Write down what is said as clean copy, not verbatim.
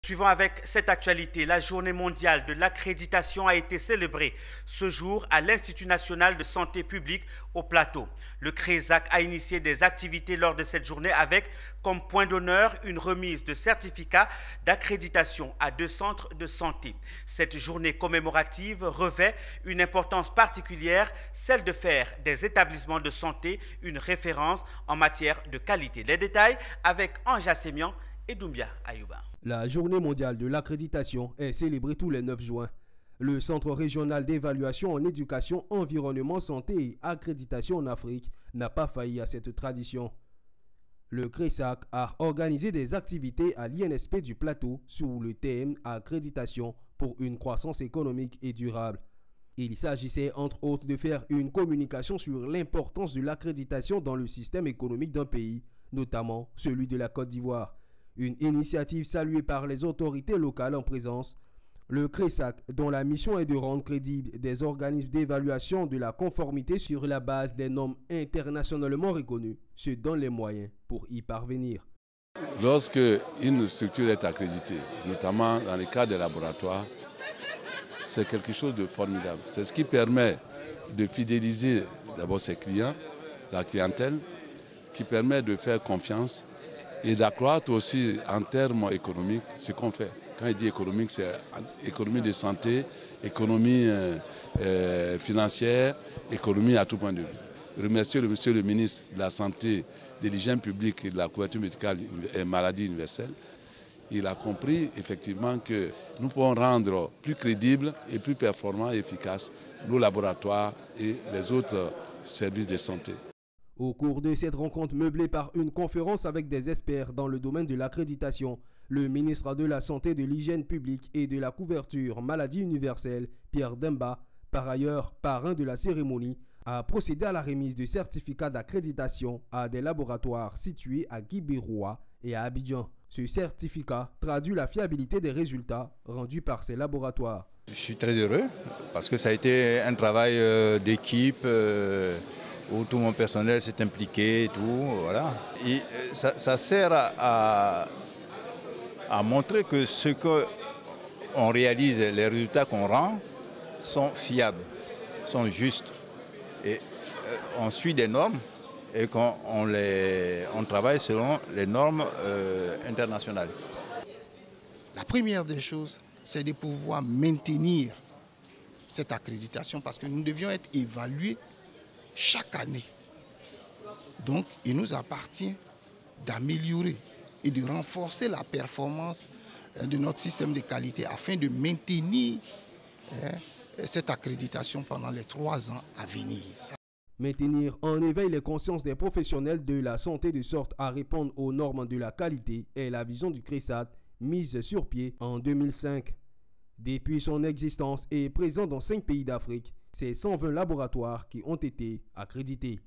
Suivant avec cette actualité, la journée mondiale de l'accréditation a été célébrée ce jour à l'Institut national de santé publique au Plateau. Le CRESAC a initié des activités lors de cette journée avec comme point d'honneur une remise de certificats d'accréditation à 2 centres de santé. Cette journée commémorative revêt une importance particulière, celle de faire des établissements de santé une référence en matière de qualité. Les détails avec Anja Sémian et Doumbia Ayouba. La journée mondiale de l'accréditation est célébrée tous les 9 juin. Le Centre régional d'évaluation en éducation, environnement, santé et accréditation en Afrique n'a pas failli à cette tradition. Le CRESAC a organisé des activités à l'INSP du Plateau sous le thème accréditation pour une croissance économique et durable. Il s'agissait entre autres de faire une communication sur l'importance de l'accréditation dans le système économique d'un pays, notamment celui de la Côte d'Ivoire. Une initiative saluée par les autorités locales en présence. Le CRESAC, dont la mission est de rendre crédibles des organismes d'évaluation de la conformité sur la base des normes internationalement reconnues, se donne les moyens pour y parvenir. Lorsque une structure est accréditée, notamment dans les cas des laboratoires, c'est quelque chose de formidable. C'est ce qui permet de fidéliser d'abord ses clients, la clientèle, qui permet de faire confiance et d'accroître aussi en termes économiques ce qu'on fait. Quand il dit économique, c'est économie de santé, économie financière, économie à tout point de vue. Remercier le monsieur le ministre de la Santé, de l'hygiène publique et de la couverture médicale et maladie universelle. Il a compris effectivement que nous pouvons rendre plus crédibles et plus performants et efficaces nos laboratoires et les autres services de santé. Au cours de cette rencontre meublée par une conférence avec des experts dans le domaine de l'accréditation, le ministre de la Santé, de l'Hygiène publique et de la couverture maladie universelle, Pierre Demba, par ailleurs parrain de la cérémonie, a procédé à la remise de certificats d'accréditation à des laboratoires situés à Guibéroua et à Abidjan. Ce certificat traduit la fiabilité des résultats rendus par ces laboratoires. Je suis très heureux parce que ça a été un travail d'équipe où tout mon personnel s'est impliqué et tout, voilà. Et ça sert à montrer que ce qu'on réalise, les résultats qu'on rend, sont fiables, sont justes. Et on suit des normes et on travaille selon les normes internationales. La première des choses, c'est de pouvoir maintenir cette accréditation parce que nous devions être évalués chaque année. Donc, il nous appartient d'améliorer et de renforcer la performance de notre système de qualité afin de maintenir cette accréditation pendant les 3 ans à venir. Maintenir en éveil les consciences des professionnels de la santé de sorte à répondre aux normes de la qualité est la vision du CRESAC mise sur pied en 2005. Depuis son existence et présent dans 5 pays d'Afrique, c'est 120 laboratoires qui ont été accrédités.